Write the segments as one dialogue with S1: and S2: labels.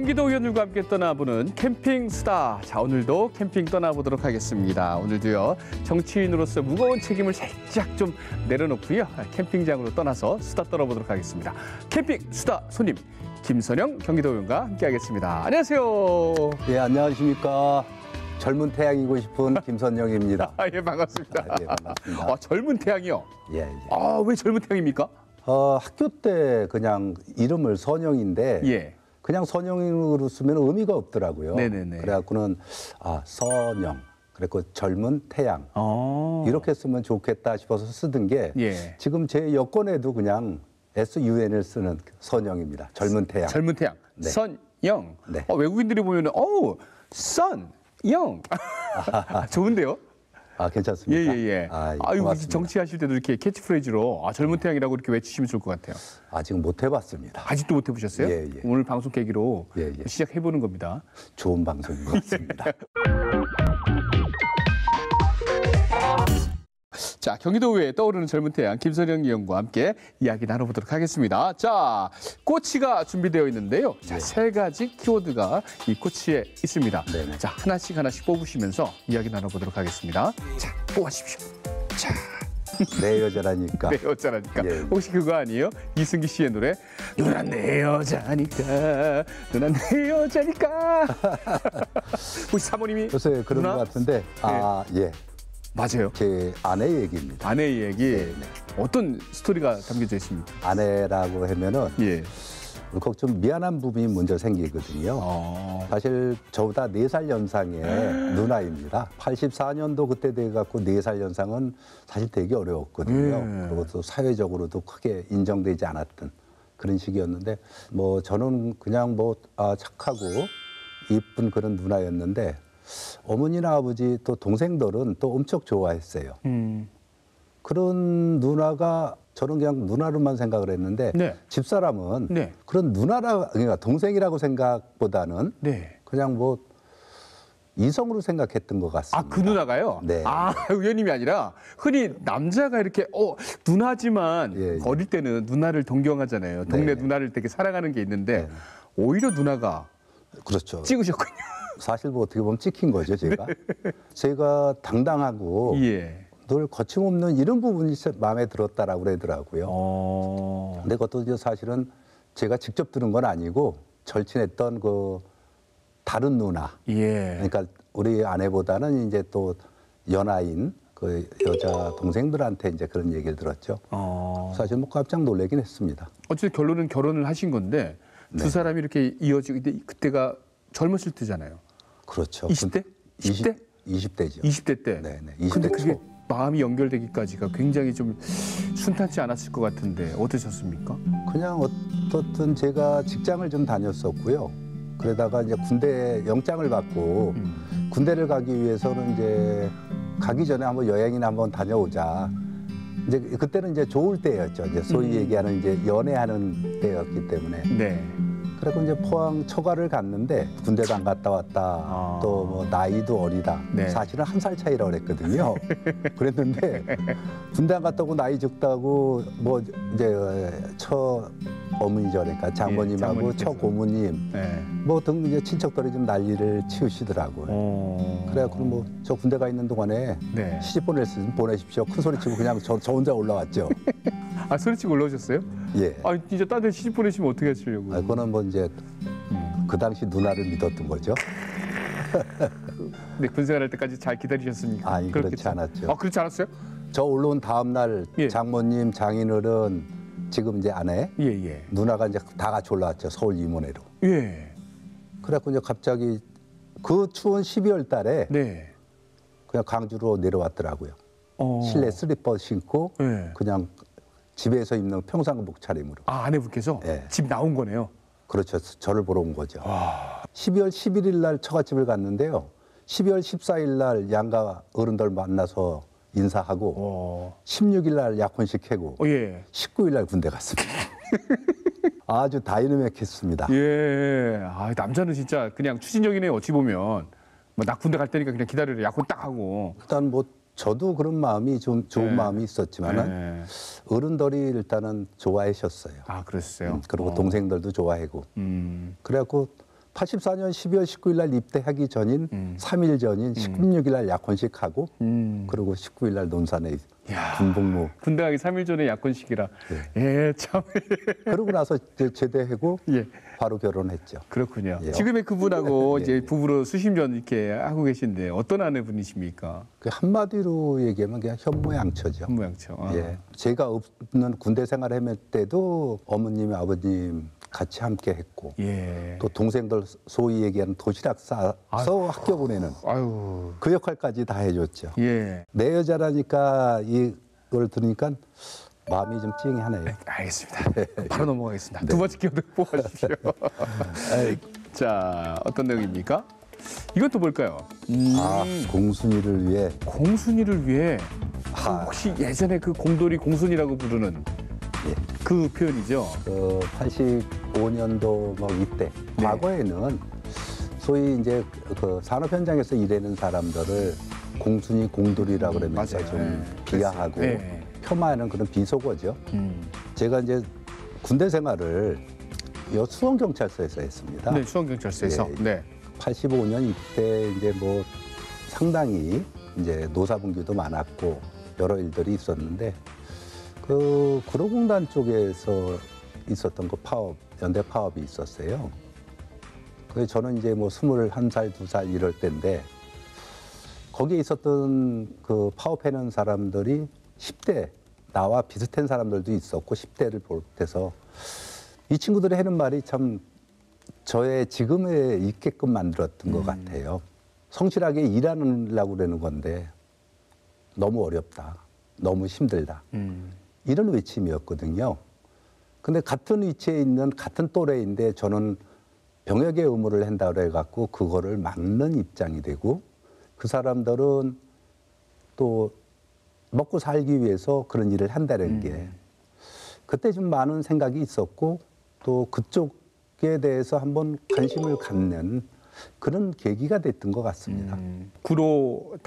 S1: 경기도 의원들과 함께 떠나보는 캠핑 수다. 자, 오늘도 캠핑 떠나보도록 하겠습니다. 오늘도요, 정치인으로서 무거운 책임을 살짝 좀 내려놓고요, 캠핑장으로 떠나서 수다 떨어보도록 하겠습니다. 캠핑 수다 손님, 김선영 경기도 의원과 함께하겠습니다. 안녕하세요.
S2: 예, 안녕하십니까. 젊은 태양이고 싶은 김선영입니다.
S1: 예, 반갑습니다.
S2: 예, 반갑습니다.
S1: 젊은 태양이요?
S2: 예, 예.
S1: 왜 젊은 태양입니까?
S2: 학교 때 그냥 이름을 선영인데
S1: 예.
S2: 그냥 선영으로 쓰면 의미가 없더라고요.
S1: 네네네.
S2: 그래갖고는 선영, 그리고 젊은 태양 이렇게 쓰면 좋겠다 싶어서 쓰던 게
S1: 예.
S2: 지금 제 여권에도 그냥 SUN을 쓰는 선영입니다. 젊은 태양.
S1: 젊은 태양.
S2: 네.
S1: 선영.
S2: 네.
S1: 외국인들이 보면은 선영. 좋은데요?
S2: 괜찮습니까?
S1: 예.
S2: 고맙습니다.
S1: 정치하실 때도 이렇게 캐치프레이즈로 젊은 태양이라고 이렇게 외치시면 좋을 것 같아요.
S2: 아직 못 해봤습니다.
S1: 아직도 못 해보셨어요?
S2: 예.
S1: 오늘 방송 계기로
S2: 예.
S1: 시작해보는 겁니다.
S2: 좋은 방송인 것 같습니다.
S1: 자, 경기도의회에 떠오르는 젊은 태양 김선영 의원과 함께 이야기 나눠보도록 하겠습니다. 자, 꼬치가 준비되어 있는데요. 자, 세 가지 키워드가 이 꼬치에 있습니다.
S2: 네네.
S1: 자, 하나씩 뽑으시면서 이야기 나눠보도록 하겠습니다. 자, 뽑아주십시오. 자.
S2: 내 여자라니까.
S1: 내 여자라니까.
S2: 예.
S1: 혹시 그거 아니에요? 이승기 씨의 노래 누나 내 여자니까 누나 내 여자니까. 혹시 사모님이
S2: 글쎄 그런
S1: 누나?
S2: 것 같은데 예.
S1: 맞아요.
S2: 제 아내 얘기입니다.
S1: 아내의 얘기.
S2: 네.
S1: 어떤 스토리가 담겨져 있습니까?
S2: 아내라고 하면은
S1: 예.
S2: 울컥 좀 미안한 부분이 먼저 생기거든요. 사실 저보다 4살 연상의 누나입니다. 84년도 그때 돼갖고 4살 연상은 사실 되게 어려웠거든요. 그리고 또 사회적으로도 크게 인정되지 않았던 그런 시기였는데 저는 그냥 착하고 이쁜 그런 누나였는데 어머니나 아버지 또 동생들은 또 엄청 좋아했어요. 그런 누나가 저는 그냥 누나로만 생각을 했는데
S1: 네.
S2: 집사람은
S1: 네.
S2: 그런 그러니까 동생이라고 생각보다는
S1: 네.
S2: 그냥 이성으로 생각했던 것 같습니다.
S1: 그 누나가요?
S2: 네.
S1: 의원님이 아니라 흔히 남자가 이렇게 누나지만
S2: 예.
S1: 어릴 때는 누나를 동경하잖아요. 동네
S2: 네.
S1: 누나를 되게 사랑하는 게 있는데
S2: 네.
S1: 오히려 누나가
S2: 그렇죠.
S1: 찍으셨군요.
S2: 사실 어떻게 보면 찍힌 거죠, 제가. 제가 당당하고
S1: 예.
S2: 늘 거침없는 이런 부분이 마음에 들었다라고 그러더라고요. 근데 그것도 이제 사실은 제가 직접 들은 건 아니고 절친했던 그 다른 누나.
S1: 예.
S2: 그러니까 우리 아내보다는 이제 또 연하인 그 여자 동생들한테 이제 그런 얘기를 들었죠. 사실 깜짝 놀라긴 했습니다.
S1: 어쨌든 결론은 결혼을 하신 건데 두 사람이 이렇게 이어지고 그때가 젊었을 때잖아요.
S2: 그렇죠.
S1: 20대? 10대?
S2: 20대죠.
S1: 20대 때.
S2: 네네. 20대
S1: 근데 그게
S2: 초.
S1: 마음이 연결되기까지가 굉장히 좀 순탄치 않았을 것 같은데 어떠셨습니까?
S2: 그냥 어떻든 제가 직장을 좀 다녔었고요. 그러다가 이제 군대 영장을 받고 군대를 가기 위해서는 이제 가기 전에 한번 여행이나 한번 다녀오자. 이제 그때는 이제 좋을 때였죠. 이제 소위 얘기하는 이제 연애하는 때였기 때문에.
S1: 네.
S2: 그래서 이제 포항 처가를 갔는데 군대도 안 갔다 왔다. 또 나이도 어리다.
S1: 네.
S2: 사실은 1살 차이라 그랬거든요. 그랬는데 군대 안 갔다 오고 나이 적다고 이제 어머니죠. 그러니까 장모님하고 처고모님
S1: 네.
S2: 등 이제 친척들이 좀 난리를 치우시더라고요. 그래갖고 저 군대 가 있는 동안에
S1: 네.
S2: 시집 보내십시오. 큰 소리 치고 그냥 저 혼자 올라왔죠.
S1: 소리치고 올라오셨어요?
S2: 예.
S1: 진짜 딴 데 시집 보내시면 어떻게 하시려고?
S2: 그거는 이제 그 당시 누나를 믿었던 거죠.
S1: 네, 군생활 할 때까지 잘 기다리셨습니까?
S2: 아니, 그렇지 않았죠.
S1: 그렇지 않았어요?
S2: 저 올라온 다음 날
S1: 예.
S2: 장모님, 장인어른, 지금 이제 아내,
S1: 예.
S2: 누나가 이제 다 같이 올라왔죠. 서울 임원회로.
S1: 예.
S2: 그래갖고 이제 갑자기 그 추운 12월 달에
S1: 네.
S2: 그냥 광주로 내려왔더라고요. 실내 슬리퍼 신고
S1: 예.
S2: 그냥 집에서 입는 평상복 차림으로.
S1: 아내분께서
S2: 예.
S1: 집 나온 거네요.
S2: 그렇죠. 저를 보러 온 거죠. 12월 11일 날 처갓집을 갔는데요. 12월 14일 날 양가 어른들 만나서 인사하고 16일 날 약혼식 하고
S1: 예.
S2: 19일 날 군대 갔습니다. 아주 다이내믹했습니다.
S1: 예. 남자는 진짜 그냥 추진력이네요. 어찌 보면 나 군대 갈 테니까 그냥 기다려라. 약혼 딱 하고.
S2: 일단 저도 그런 마음이 좀 좋은 마음이 있었지만은 어른들이 일단은 좋아하셨어요.
S1: 그랬어요.
S2: 그리고 동생들도 좋아하고. 그래갖고 84년 12월 19일 날 입대하기 전인 3일 전인 16일 날 약혼식하고 그리고 19일 날 논산에
S1: 야,
S2: 군복무.
S1: 군대 가기 3일 전에 약혼식이라. 예, 참.
S2: 그러고 나서 이제 제대하고
S1: 예.
S2: 바로 결혼했죠.
S1: 그렇군요.
S2: 예.
S1: 지금의 그분하고
S2: 예,
S1: 이제
S2: 예.
S1: 부부로 수십 년 이렇게 하고 계신데 어떤 아내분이십니까?
S2: 그 한마디로 얘기하면 그냥 현모양처죠.
S1: 현모양처. 아.
S2: 예. 제가 없는 군대 생활할 때도 어머님, 아버님 같이 함께 했고
S1: 예.
S2: 또 동생들 소위 얘기하는 도시락 싸서 학교 보내는
S1: 아유.
S2: 그 역할까지 다 해줬죠.
S1: 예.
S2: 내 여자라니까 이걸 들으니까 마음이 좀 찡하네요.
S1: 알겠습니다. 바로 넘어가겠습니다. 두 번째 키워드 뽑아주십시오. 자, 어떤 내용입니까? 이것도 뭘까요?
S2: 공순이를 위해
S1: 공순이를 위해
S2: 아.
S1: 혹시 예전에 그 공돌이 공순이라고 부르는
S2: 예.
S1: 그 표현이죠?
S2: 그 85년도 뭐 이때
S1: 네.
S2: 과거에는 소위 이제 그 산업 현장에서 일하는 사람들을 공순이 공돌이라고 그러면서
S1: 맞아요.
S2: 좀
S1: 네.
S2: 비하하고
S1: 네.
S2: 폄하하는 그런 비속어죠. 제가 이제 군대 생활을 여 수원경찰서에서 했습니다.
S1: 네, 수원경찰서에서.
S2: 예.
S1: 네.
S2: 85년 이때 이제 뭐 상당히 이제 노사분규도 많았고 여러 일들이 있었는데 그 구로공단 쪽에서 있었던 그 파업, 연대 파업이 있었어요. 그래서 저는 이제 뭐 21살, 2살 이럴 때인데 거기에 있었던 그 파업해낸 사람들이 10대, 나와 비슷한 사람들도 있었고 10대를 볼 때서 이 친구들이 하는 말이 참 저의 지금에 있게끔 만들었던 것 같아요. 성실하게 일하려고 그러는 건데 너무 어렵다, 너무 힘들다. 이런 외침이었거든요. 근데 같은 위치에 있는 같은 또래인데 저는 병역의 의무를 한다고 해갖고 그거를 막는 입장이 되고 그 사람들은 또 먹고 살기 위해서 그런 일을 한다는 게 그때 좀 많은 생각이 있었고 또 그쪽에 대해서 한번 관심을 갖는 그런 계기가 됐던 것 같습니다.
S1: 구로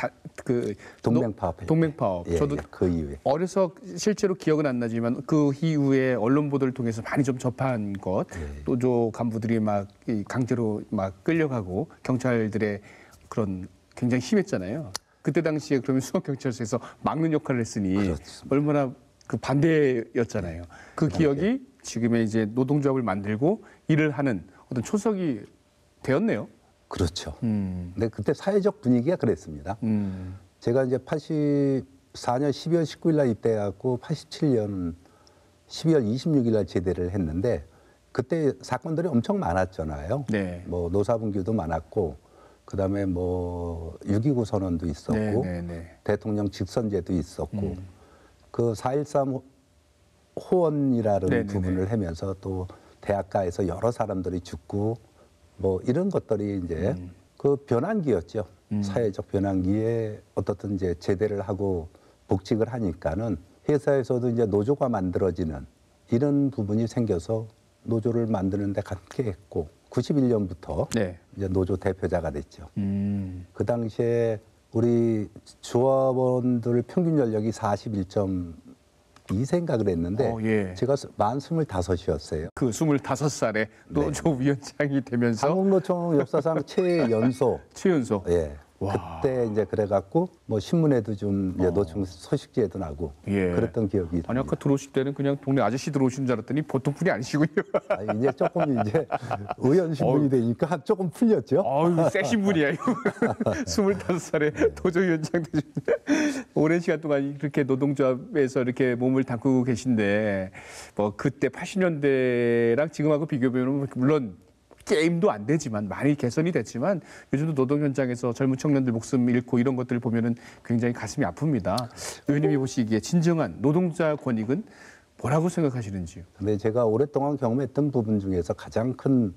S2: 동맹파업.
S1: 동맹파업.
S2: 예,
S1: 저도
S2: 예, 그 이후에.
S1: 어려서 실제로 기억은 안 나지만 그 이후에 언론 보도를 통해서 많이 좀 접한 것, 노조 간부들이 막 강제로 막 끌려가고 경찰들의 그런 굉장히 심했잖아요. 그때 당시에 그러면 수원경찰서에서 막는 역할을 했으니
S2: 그렇습니다.
S1: 얼마나 그 반대였잖아요. 그 기억이 지금의 이제 노동조합을 만들고 일을 하는 어떤 초석이 되었네요.
S2: 그렇죠. 근데 그때 사회적 분위기가 그랬습니다. 제가 이제 84년 12월 19일 날 입대해갖고 87년 12월 26일 날 제대를 했는데 그때 사건들이 엄청 많았잖아요.
S1: 네.
S2: 뭐 노사분규도 많았고 그다음에 뭐 6.29 선언도 있었고
S1: 네.
S2: 대통령 직선제도 있었고 그 4.13 호원이라는
S1: 네네네.
S2: 부분을 하면서 또 대학가에서 여러 사람들이 죽고 뭐 이런 것들이 이제 그 변환기였죠. 사회적 변환기에 어떻든 이제 제대를 하고 복직을 하니까는 회사에서도 이제 노조가 만들어지는 이런 부분이 생겨서 노조를 만드는데 함께 했고 91년부터
S1: 네.
S2: 이제 노조 대표자가 됐죠. 그 당시에 우리 조합원들 평균 연령이 41.2세인가 그랬는데
S1: 예.
S2: 제가 만 25이었어요.
S1: 그 25살에 노조 위원장이 되면서
S2: 한국노총 역사상 최연소.
S1: 최연소.
S2: 예.
S1: 와.
S2: 그때 이제 그래갖고 뭐 신문에도 좀 이제 노총 소식지에도 나고
S1: 예.
S2: 그랬던 기억이.
S1: 아니 아까 들어오실 때는 그냥 동네 아저씨 들어오신 줄 알았더니 보통 분이 아니시군요.
S2: 이제 조금 이제 의원 신분이 되니까 조금 풀렸죠.
S1: 아유, 세신 분이야. 25살에 도조위원장 되셨는데 오랜 시간 동안 그렇게 노동조합에서 이렇게 몸을 담그고 계신데 뭐 그때 80년대랑 지금하고 비교해보면 물론 게임도 안 되지만 많이 개선이 됐지만 요즘도 노동 현장에서 젊은 청년들 목숨 잃고 이런 것들을 보면은 굉장히 가슴이 아픕니다. 의원님이 보시기에 진정한 노동자 권익은 뭐라고 생각하시는지요?
S2: 근데 제가 오랫동안 경험했던 부분 중에서 가장 큰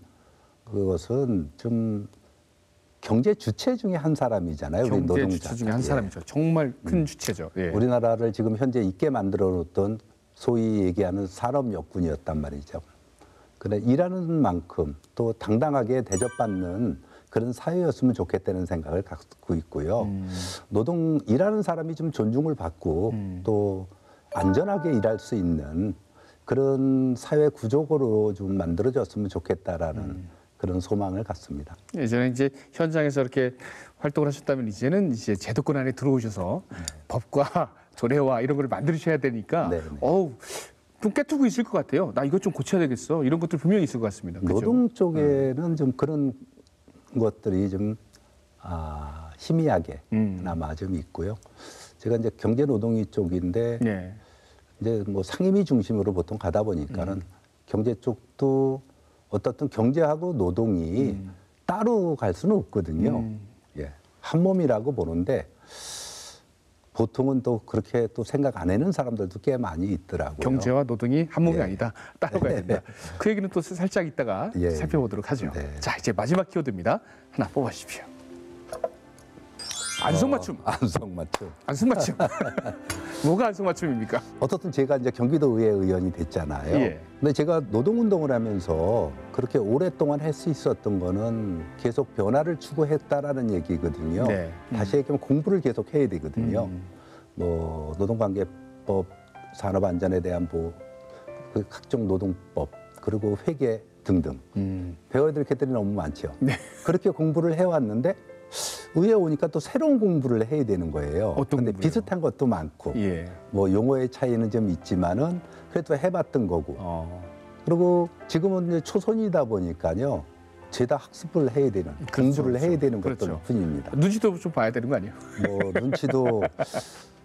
S2: 그것은 좀 경제 주체 중에 한 사람이잖아요. 우리
S1: 경제
S2: 노동자.
S1: 주체 중에 한 사람이죠. 정말 큰 주체죠. 예.
S2: 우리나라를 지금 현재 있게 만들어 놓던 소위 얘기하는 산업 역군이었단 말이죠. 그래 일하는 만큼 또 당당하게 대접받는 그런 사회였으면 좋겠다는 생각을 갖고 있고요. 일하는 사람이 좀 존중을 받고 또 안전하게 일할 수 있는 그런 사회 구조로 좀 만들어졌으면 좋겠다라는 그런 소망을 갖습니다.
S1: 예전에 이제 현장에서 이렇게 활동을 하셨다면 이제는 이제 제도권 안에 들어오셔서 법과 조례와 이런 걸 만들으셔야 되니까
S2: 네, 네.
S1: 좀 깨트고 있을 것 같아요. 나 이것 좀 고쳐야 되겠어. 이런 것들 분명히 있을 것 같습니다. 그죠?
S2: 노동 쪽에는 좀 그런 것들이 좀 희미하게 나마 좀 있고요. 제가 이제 경제노동위 쪽인데
S1: 네.
S2: 이제 뭐 상임위 중심으로 보통 가다 보니까는 경제 쪽도 어떻든 경제하고 노동이 따로 갈 수는 없거든요. 예, 한 몸이라고 보는데 보통은 또 그렇게 또 생각 안 해는 사람들도 꽤 많이 있더라고요.
S1: 경제와 노동이 한 몸이
S2: 예.
S1: 아니다. 따로 가야 된다. 그 얘기는 또 살짝 이따가
S2: 예.
S1: 살펴보도록 하죠.
S2: 네.
S1: 자, 이제 마지막 키워드입니다. 하나 뽑아주십시오. 안성맞춤.
S2: 안성맞춤.
S1: 안성맞춤. 뭐가 안성맞춤입니까?
S2: 어떻든 제가 이제 경기도의회 의원이 됐잖아요.
S1: 예.
S2: 근데 제가 노동운동을 하면서 그렇게 오랫동안 할 수 있었던 거는 계속 변화를 추구했다라는 얘기거든요.
S1: 네.
S2: 다시 얘기하면 공부를 계속 해야 되거든요. 뭐 노동관계법, 산업안전에 대한 그 각종 노동법, 그리고 회계 등등 배워야 될 것들이 너무 많죠.
S1: 네.
S2: 그렇게 공부를 해왔는데 의회 오니까 또 새로운 공부를 해야 되는 거예요.
S1: 어떤
S2: 근데
S1: 공부요?
S2: 비슷한 것도 많고
S1: 예.
S2: 뭐 용어의 차이는 좀 있지만은 그래도 해봤던 거고. 그리고 지금은 이제 초선이다 보니까요. 죄다 학습을 해야 되는, 공부를 해야 되는 것들
S1: 그렇죠.
S2: 뿐입니다.
S1: 눈치도 좀 봐야 되는 거 아니에요?
S2: 뭐 눈치도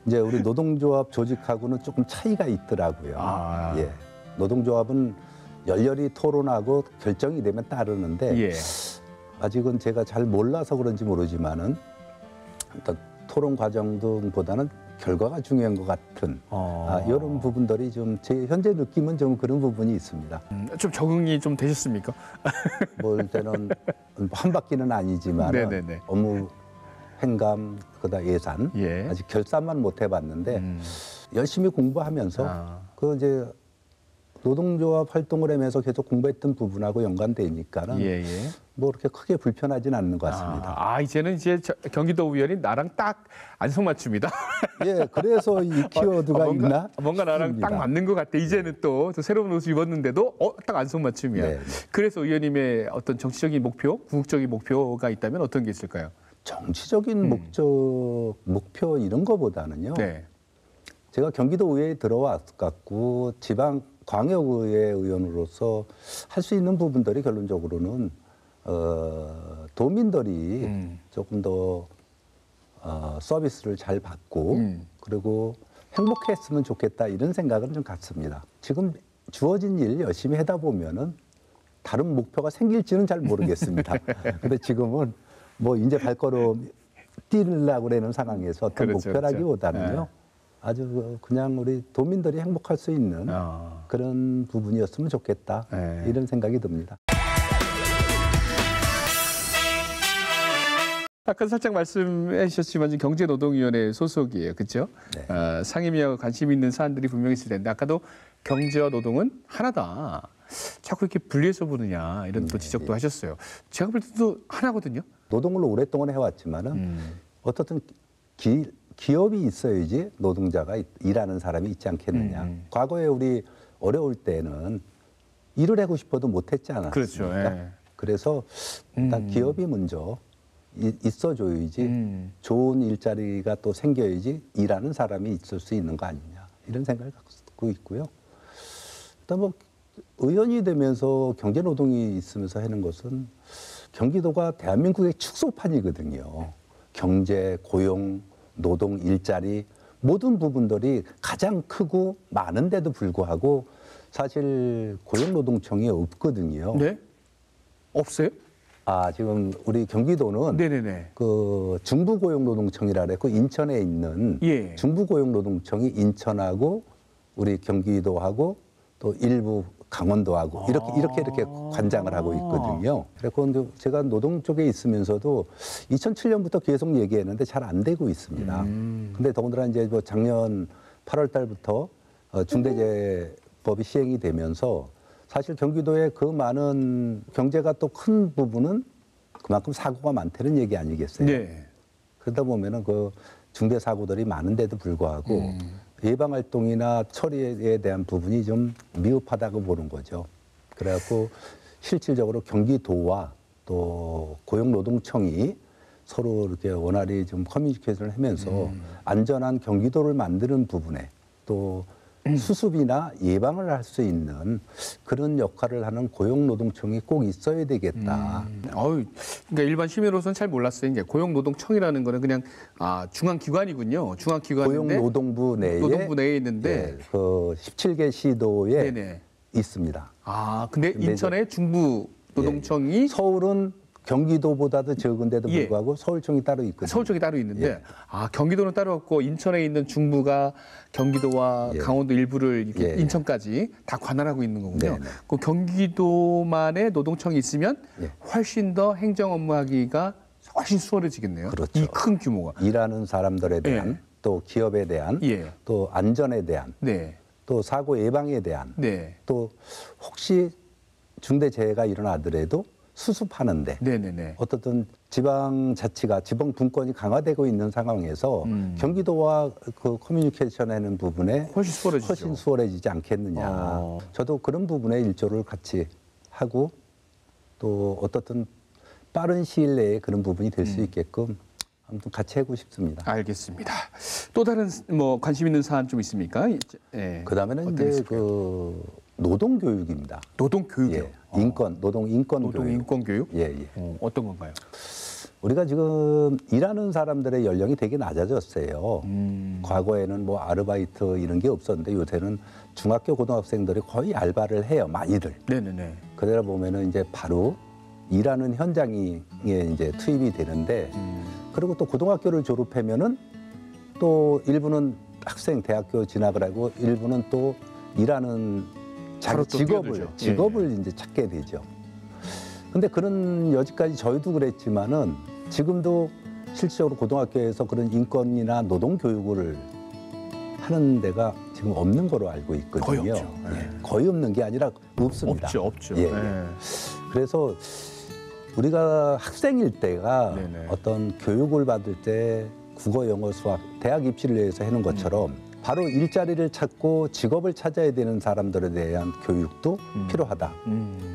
S2: 이제 우리 노동조합 조직하고는 조금 차이가 있더라고요. 예. 노동조합은 열렬히 토론하고 결정이 되면 따르는데
S1: 예.
S2: 아직은 제가 잘 몰라서 그런지 모르지만은 어떤 토론 과정 등보다는 결과가 중요한 것 같은 이런 부분들이 좀 제 현재 느낌은 좀 그런 부분이 있습니다.
S1: 좀 적응이 좀 되셨습니까?
S2: 뭐 때는 한 바퀴는 아니지만
S1: 네네네.
S2: 업무 행감 그다 예산
S1: 예.
S2: 아직 결산만 못 해봤는데 열심히 공부하면서 그 이제 노동조합 활동을 하면서 계속 공부했던 부분하고 연관되니까는
S1: 예.
S2: 뭐 그렇게 크게 불편하진 않는 것 같습니다.
S1: 이제는 이제 경기도 의원이 나랑 딱 안성맞춤이다.
S2: 예, 그래서 이 키워드가 있나?
S1: 뭔가 나랑
S2: 싶습니다.
S1: 딱 맞는 것 같아. 이제는 또 새로운 옷을 입었는데도 딱 안성맞춤이야.
S2: 네.
S1: 그래서 의원님의 어떤 정치적인 목표, 궁극적인 목표가 있다면 어떤 게 있을까요?
S2: 정치적인 목표 이런 거보다는요.
S1: 네.
S2: 제가 경기도 의회에 들어왔고 지방 광역의회 의원으로서 할 수 있는 부분들이 결론적으로는 도민들이 조금 더 서비스를 잘 받고 그리고 행복했으면 좋겠다 이런 생각은 좀 갖습니다. 지금 주어진 일 열심히 하다 보면은 다른 목표가 생길지는 잘 모르겠습니다. 근데 지금은 뭐 이제 발걸음 뛰려고 그러는 상황에서 어떤
S1: 그렇죠,
S2: 목표라기보다는요.
S1: 그렇죠.
S2: 아주 그냥 우리 도민들이 행복할 수 있는 그런 부분이었으면 좋겠다.
S1: 네.
S2: 이런 생각이 듭니다.
S1: 아까 살짝 말씀해 주셨지만 지금 경제노동위원회 소속이에요. 그렇죠?
S2: 네.
S1: 상임위와 관심 있는 사안들이 분명히 있을 텐데 아까도 경제와 노동은 하나다. 자꾸 이렇게 분리해서 보느냐 이런 또 지적도 하셨어요. 제가 볼 때도 하나거든요.
S2: 노동을 오랫동안 해왔지만은 어떻든 기업이 있어야지 노동자가 일하는 사람이 있지 않겠느냐. 과거에 우리 어려울 때는 일을 하고 싶어도 못했지 않았습니까?
S1: 그렇죠. 예.
S2: 그래서 일단 기업이 먼저 있어줘야지 좋은 일자리가 또 생겨야지 일하는 사람이 있을 수 있는 거 아니냐. 이런 생각을 갖고 있고요. 일단 뭐 의원이 되면서 경제노동이 있으면서 하는 것은 경기도가 대한민국의 축소판이거든요. 경제, 고용, 노동, 일자리 모든 부분들이 가장 크고 많은데도 불구하고 사실 고용노동청이 없거든요.
S1: 네? 없어요?
S2: 지금 우리 경기도는
S1: 네네네.
S2: 그 중부고용노동청이라 그랬고 인천에 있는
S1: 예.
S2: 중부고용노동청이 인천하고 우리 경기도하고 또 일부 강원도하고 이렇게 관장을 하고 있거든요. 그래서 제가 노동 쪽에 있으면서도 2007년부터 계속 얘기했는데 잘 안 되고 있습니다. 근데 더군다나 이제 뭐 작년 8월 달부터 중대재해법이 시행이 되면서 사실 경기도의 그 많은 경제가 또 큰 부분은 그만큼 사고가 많다는 얘기 아니겠어요?
S1: 네.
S2: 그러다 보면은 그 중대 사고들이 많은데도 불구하고 예방 활동이나 처리에 대한 부분이 좀 미흡하다고 보는 거죠. 그래갖고 실질적으로 경기도와 또 고용노동청이 서로 이렇게 원활히 좀 커뮤니케이션을 하면서 안전한 경기도를 만드는 부분에 또 수습이나 예방을 할 수 있는 그런 역할을 하는 고용노동청이 꼭 있어야 되겠다.
S1: 그러니까 일반 시민으로서는 잘 몰랐어요. 이제 고용노동청이라는 거는 그냥 중앙기관이군요. 중앙기관인데
S2: 고용노동부 내에
S1: 있는데
S2: 그 17개 시도에
S1: 네네.
S2: 있습니다.
S1: 근데 인천의 중부 노동청이
S2: 서울은 경기도보다도 적은데도
S1: 예.
S2: 불구하고 서울청이 따로 있거든요.
S1: 서울청이 따로 있는데
S2: 예.
S1: 경기도는 따로 없고 인천에 있는 중부가 경기도와
S2: 예.
S1: 강원도 일부를 이렇게
S2: 예.
S1: 인천까지 다 관할하고 있는 거군요.
S2: 네네.
S1: 그 경기도만의 노동청이 있으면
S2: 예.
S1: 훨씬 더 행정 업무하기가 훨씬 수월해지겠네요.
S2: 그렇죠.
S1: 이 큰 규모가.
S2: 일하는 사람들에 대한
S1: 예.
S2: 또 기업에 대한
S1: 예.
S2: 또 안전에 대한
S1: 네.
S2: 또 사고 예방에 대한
S1: 네.
S2: 또 혹시 중대재해가 일어나더라도 수습하는데
S1: 네네네.
S2: 어떻든 지방자치가 지방 분권이 강화되고 있는 상황에서 경기도와 그 커뮤니케이션하는 부분에
S1: 훨씬 수월해지죠.
S2: 훨씬 수월해지지 않겠느냐. 저도 그런 부분에 일조를 같이 하고 또 어떻든 빠른 시일 내에 그런 부분이 될 수 있게끔 아무튼 같이 하고 싶습니다.
S1: 알겠습니다. 또 다른 뭐 관심 있는 사안 좀 있습니까? 예.
S2: 그다음에는
S1: 어떤 게
S2: 이제
S1: 있을까요?
S2: 그 노동 교육입니다.
S1: 노동 교육이요.
S2: 예, 인권, 노동 인권
S1: 노동
S2: 교육.
S1: 인권 교육?
S2: 예, 예.
S1: 어떤 건가요?
S2: 우리가 지금 일하는 사람들의 연령이 되게 낮아졌어요. 과거에는 뭐 아르바이트 이런 게 없었는데 요새는 중학교 고등학생들이 거의 알바를 해요, 많이들.
S1: 네네네.
S2: 그러다 보면은 이제 바로 일하는 현장에 이제 투입이 되는데 그리고 또 고등학교를 졸업하면은 또 일부는 학생 대학교 진학을 하고 일부는 또 일하는
S1: 바로
S2: 자기
S1: 또 뛰어들죠.
S2: 직업을 이제 찾게 되죠. 근데 그런 여지까지 저희도 그랬지만은 지금도 실질적으로 고등학교에서 그런 인권이나 노동 교육을 하는 데가 지금 없는 거로 알고 있거든요.
S1: 거의 없죠.
S2: 예, 거의 없는 게 아니라 없습니다.
S1: 없죠.
S2: 예, 예. 그래서 우리가 학생일 때가
S1: 네네.
S2: 어떤 교육을 받을 때 국어, 영어, 수학, 대학 입시를 위해서 해놓은 것처럼 바로 일자리를 찾고 직업을 찾아야 되는 사람들에 대한 교육도 필요하다.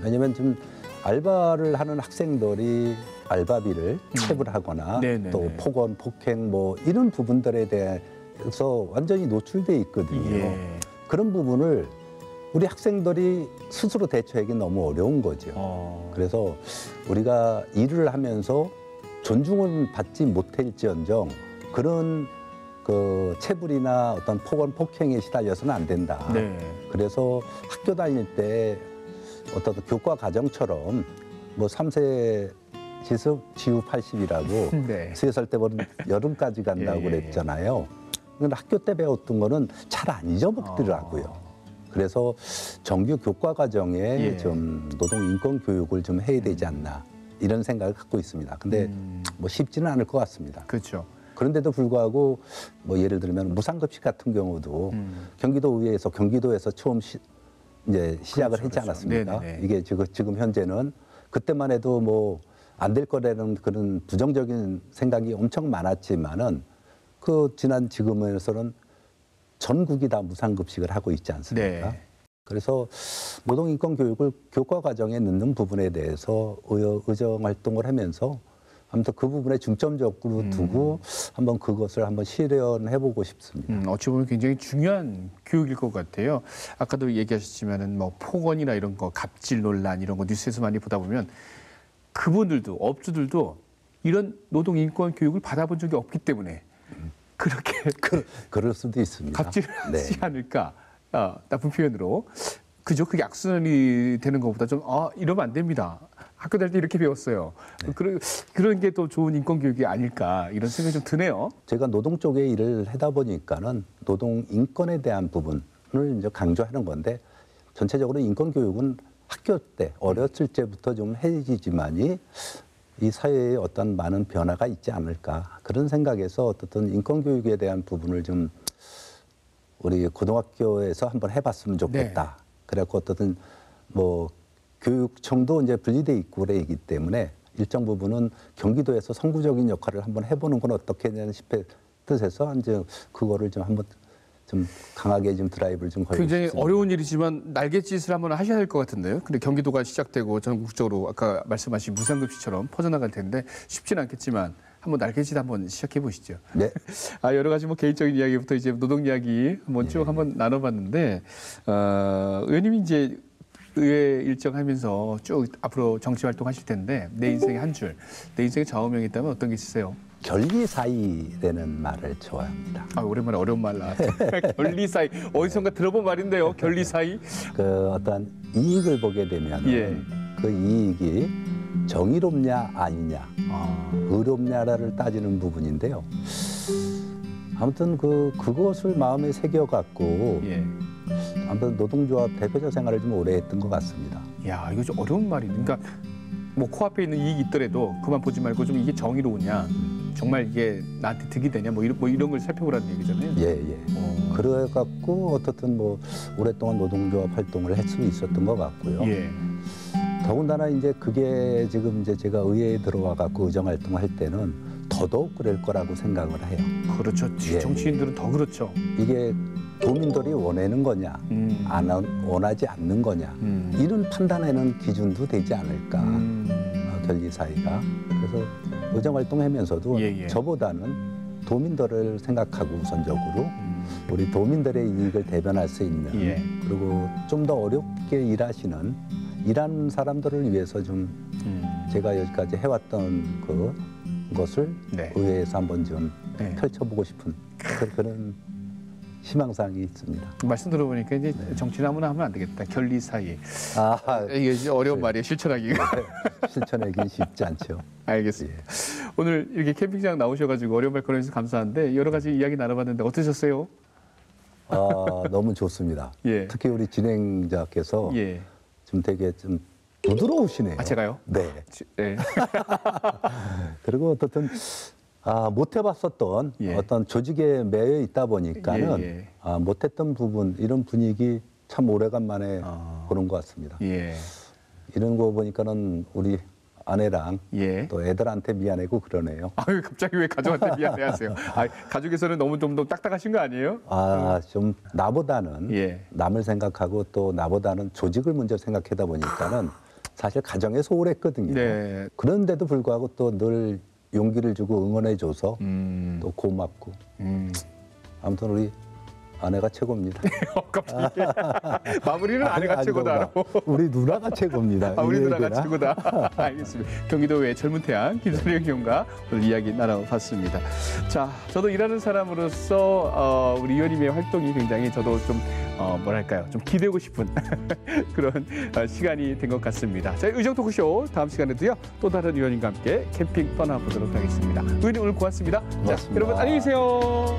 S2: 왜냐하면 좀 알바를 하는 학생들이 알바비를 체불하거나
S1: 네네네.
S2: 또 폭언, 폭행 뭐 이런 부분들에 대해서 완전히 노출돼 있거든요.
S1: 예.
S2: 그런 부분을 우리 학생들이 스스로 대처하기 너무 어려운 거죠. 그래서 우리가 일을 하면서 존중은 받지 못할지언정 그런 그 체불이나 어떤 폭언, 폭행에 시달려서는 안 된다.
S1: 네.
S2: 그래서 학교 다닐 때 어떤 교과 과정처럼 뭐 3세 지수 지우 80이라고
S1: 네.
S2: 3살 때부터 여름까지 간다고
S1: 예, 예, 예.
S2: 그랬잖아요. 근데 학교 때 배웠던 거는 잘 안 잊어먹더라고요. 그래서 정규 교과 과정에
S1: 예.
S2: 좀 노동 인권 교육을 좀 해야 되지 않나 이런 생각을 갖고 있습니다. 근데 뭐 쉽지는 않을 것 같습니다.
S1: 그렇죠.
S2: 그런데도 불구하고 뭐 예를 들면 무상급식 같은 경우도 경기도의회에서 경기도에서 처음 이제 시작을 했지 않았습니까?
S1: 네네네.
S2: 이게 지금 현재는 그때만 해도 뭐 안 될 거라는 그런 부정적인 생각이 엄청 많았지만은 그 지난 지금에서는 전국이 다 무상급식을 하고 있지 않습니까?
S1: 네.
S2: 그래서 노동인권교육을 교과 과정에 넣는 부분에 대해서 의정 활동을 하면서 아무튼 그 부분에 중점적으로 두고 한번 그것을 한번 실현해보고 싶습니다.
S1: 어찌 보면 굉장히 중요한 교육일 것 같아요. 아까도 얘기하셨지만은 뭐 폭언이나 이런 거, 갑질 논란 이런 거 뉴스에서 많이 보다 보면 그분들도 업주들도 이런 노동 인권 교육을 받아본 적이 없기 때문에 그렇게
S2: 그럴 수도 있습니다.
S1: 갑질을
S2: 네.
S1: 하지 않을까. 나쁜 표현으로. 그죠? 그게 악순환이 되는 것보다 좀, 이러면 안 됩니다. 학교 다닐 때 이렇게 배웠어요.
S2: 네.
S1: 그런 게 또 좋은 인권 교육이 아닐까. 이런 생각이 좀 드네요.
S2: 제가 노동 쪽에 일을 하다 보니까는 노동 인권에 대한 부분을 이제 강조하는 건데 전체적으로 인권 교육은 학교 때 어렸을 때부터 좀 해지지만이 이 사회에 어떤 많은 변화가 있지 않을까 그런 생각에서 어떻든 인권 교육에 대한 부분을 좀 우리 고등학교에서 한번 해봤으면 좋겠다. 그래갖고 어떻든 뭐 교육청도 이제 분리돼 있고 그래이기 때문에 일정 부분은 경기도에서 선구적인 역할을 한번 해보는 건 어떻겠냐는 뜻에서 이제 그거를 좀 한번 좀 강하게 좀 드라이브를 좀 걸고
S1: 굉장히
S2: 싶습니다.
S1: 어려운 일이지만 날갯짓을 한번 하셔야 될 것 같은데요. 근데 경기도가 시작되고 전국적으로 아까 말씀하신 무상급식처럼 퍼져나갈 텐데 쉽지는 않겠지만 한번 날갯짓 한번 시작해 보시죠.
S2: 네.
S1: 여러 가지 뭐 개인적인 이야기부터 이제 노동 이야기 한번 쭉 한번 나눠봤는데 의원님이 이제 의회 일정 하면서 쭉 앞으로 정치 활동하실 텐데 내 인생의 한 줄, 내 인생의 좌우명이 있다면 어떤 게 있으세요?
S2: 결리사의라는 말을 좋아합니다.
S1: 오랜만에 어려운 말 나왔죠. 결리사의 어디선가 들어본 말인데요. 결리사의.
S2: 그 어떤 이익을 보게 되면
S1: 예.
S2: 그 이익이 정의롭냐 아니냐, 의롭냐를 따지는 부분인데요. 아무튼 그것을 마음에 새겨갖고
S1: 예.
S2: 아무튼 노동조합 대표자 생활을 좀 오래 했던 것 같습니다.
S1: 야, 이거 좀 어려운 말이네. 그러니까 뭐 코앞에 있는 이익이 있더라도 그만 보지 말고 좀 이게 정의로우냐, 정말 이게 나한테 득이 되냐, 뭐 이런 걸 살펴보라는 얘기잖아요.
S2: 예. 그래갖고 어떻든 뭐 오랫동안 노동조합 활동을 할 수 있었던 것 같고요.
S1: 예.
S2: 더군다나 이제 그게 지금 이제 제가 의회에 들어와 갖고 의정 활동할 때는 더더욱 그럴 거라고 생각을 해요.
S1: 그렇죠.
S2: 예.
S1: 정치인들은 더 그렇죠.
S2: 이게 도민들이 원하는 거냐, 안 원하지 않는 거냐, 이런 판단하는 기준도 되지 않을까, 결리사의가. 그래서 의정 활동하면서도
S1: 예.
S2: 저보다는 도민들을 생각하고 우선적으로 우리 도민들의 이익을 대변할 수 있는,
S1: 예.
S2: 그리고 좀 더 어렵게 일하는 사람들을 위해서 좀 제가 여기까지 해왔던 그것을
S1: 네.
S2: 의회에서 한번 좀
S1: 네.
S2: 펼쳐보고 싶은 그런 희망사항이 있습니다.
S1: 말씀 들어보니까 이제 정치는 아무나 하면 안 되겠다. 결리사의.
S2: 아,
S1: 이게 이제 어려운 말이에요. 실천하기가.
S2: 실천하기 쉽지 않죠.
S1: 알겠습니다. 오늘 이렇게 캠핑장 나오셔가지고 어려운 말 꺼내주셔서 감사한데 여러 가지 이야기 나눠봤는데 어떠셨어요?
S2: 너무 좋습니다.
S1: 예.
S2: 특히 우리 진행자께서
S1: 예.
S2: 좀 되게 좀 부드러우시네요.
S1: 제가요?
S2: 네.
S1: 네.
S2: 그리고 어떻든 못 해봤었던
S1: 예.
S2: 어떤 조직에 매여 있다 보니까는
S1: 예.
S2: 못했던 부분, 이런 분위기 참 오래간만에 보는 것 같습니다.
S1: 예.
S2: 이런 거 보니까는 우리 아내랑
S1: 예.
S2: 또 애들한테 미안하고 그러네요.
S1: 아유, 갑자기 왜 가족한테 미안해하세요? 가족에서는 너무 좀 더 딱딱하신 거 아니에요?
S2: 좀 나보다는
S1: 예.
S2: 남을 생각하고 또 나보다는 조직을 먼저 생각하다 보니까는 사실 가정에 소홀했거든요.
S1: 네.
S2: 그런데도 불구하고 또 늘 용기를 주고 응원해줘서 또 고맙고 아무튼 우리 아내가 최고입니다.
S1: 갑자기 마무리는 아내가 최고다.
S2: 우리 누나가 최고입니다.
S1: 우리
S2: 이
S1: 누나가
S2: 얘기나?
S1: 최고다. 알겠습니다. 경기도 외 젊은 태양 김선영 의원과 오늘 이야기 나눠봤습니다. 자, 저도 일하는 사람으로서 우리 의원님의 활동이 굉장히 저도 좀 뭐랄까요, 좀 기대고 싶은 그런 시간이 된 것 같습니다. 자, 의정 토크쇼 다음 시간에도요 또 다른 의원님과 함께 캠핑 떠나보도록 하겠습니다. 의원님 오늘 고맙습니다.
S2: 고맙습니다.
S1: 자, 여러분 안녕히 계세요.